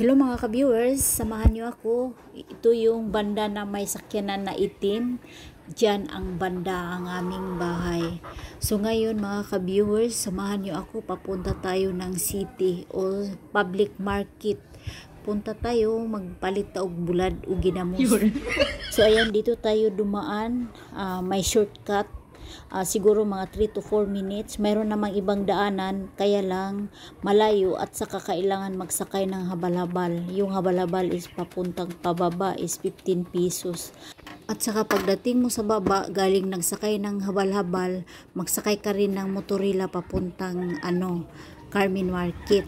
Hello mga ka-viewers, samahan niyo ako. Ito yung banda na may sakyanan na itim. Diyan ang banda ang aming bahay. So ngayon mga ka-viewers, samahan niyo ako. Papunta tayo ng city o public market. Punta tayo magpalit ta og bulad o ginamos. So ayan, dito tayo dumaan. May shortcut. Siguro mga 3 to 4 minutes. Mayroon namang ibang daanan, kaya lang malayo at saka kailangan magsakay ng habal-habal. Yung habal-habal is papuntang pababa is 15 pesos. At saka pagdating mo sa baba, galing nagsakay ng habal-habal, magsakay ka rin ng motorila papuntang Carmen Market.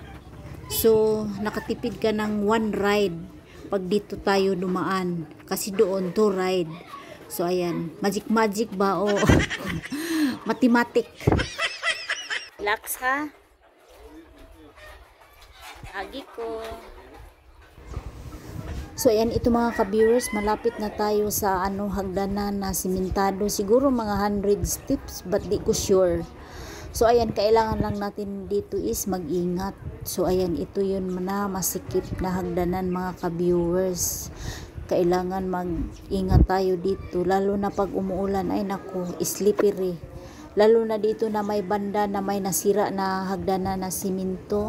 So, nakatipid ka ng 1 ride pag dito tayo dumaan. Kasi doon 2 ride. So, ayan. Magic ba o mathematic? Relax ha. Agi ko. So, ayan. Ito mga ka-viewers. Malapit na tayo sa hagdanan na simentado. Siguro mga 100 steps but di ko sure. So, ayan. Kailangan lang natin dito is mag-ingat. So, ayan. Ito yun na masikip na hagdanan mga ka-viewers. Kailangan mag-ingat tayo dito, lalo na pag umuulan. Ay naku, slippery. Lalo na dito na may banda na may nasira na hagdanan na siminto.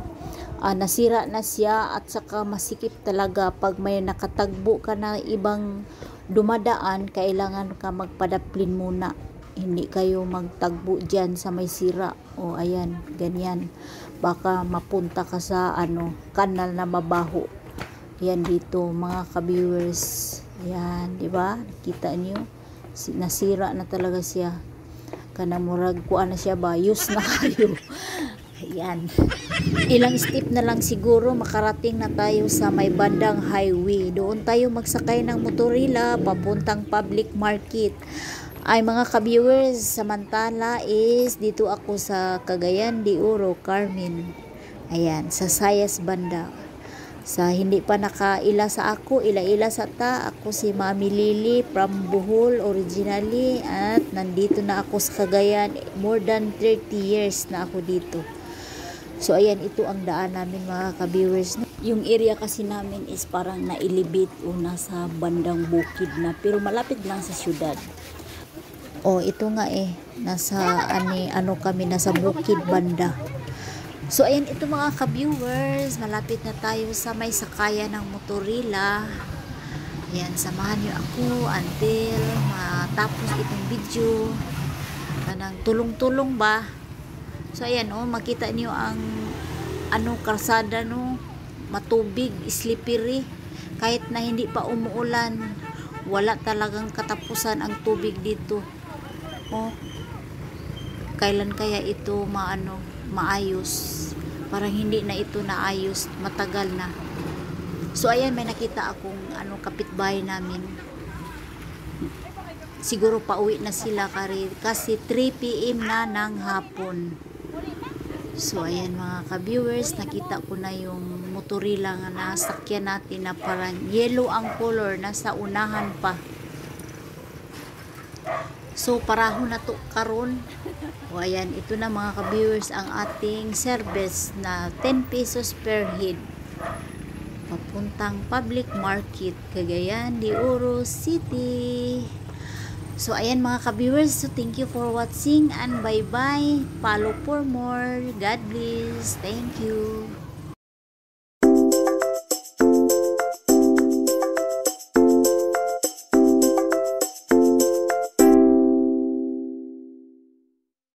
Nasira na siya at saka masikip talaga. Pag may nakatagbo ka na ibang dumadaan, kailangan ka magpadaplin muna. Hindi kayo magtagbo dyan sa may sira. O ayan, ganyan. Baka mapunta ka sa kanal na mabaho. Yan dito mga ka-viewers. Yan, di ba? Nakita niyo? Nasira na talaga siya. Kanamurag kuan na siya ba? Use na kayo. Yan. Ilang step na lang siguro makarating na tayo sa may bandang highway. Doon tayo magsakay ng motorila papuntang public market. Ay mga ka-viewers, samantala is dito ako sa Cagayan de Oro, Carmen. Ayan, sa Sayas banda. Sa hindi pa nakaila sa ako, ila-ila sa ta, ako si Mami Lily from Bohol originally at nandito na ako sa Cagayan. More than 30 years na ako dito. So ayan, ito ang daan namin mga ka-viewers. Yung area kasi namin is parang na-elevate o nasa bandang bukid na, pero malapit lang sa syudad. Ito nga nasa kami, nasa bukid banda. So, ayan ito mga ka-viewers. Malapit na tayo sa may sakayan ng motorila. Ayan, samahan nyo ako until matapos itong video. Kanang tulong-tulong ba? So, ayan makita nyo ang kalsada matubig, slippery. Kahit na hindi pa umuulan, wala talagang katapusan ang tubig dito. Kailan kaya ito maayos? Parang hindi na ito naayos, matagal na. So ayan, may nakita akong kapitbahay namin. Siguro pauwi na sila kasi 3 PM na ng hapon. So ayan mga ka-viewers, nakita ko na yung motorila nga nasakyan natin na parang yellow ang color, nasa unahan pa. So paraho na to karon. Ayan, ito na mga ka-viewers ang ating service na 10 pesos per head. Papuntang public market, Cagayan de Oro City. So ayan mga ka-viewers, so thank you for watching and bye-bye. Follow for more. God bless. Thank you.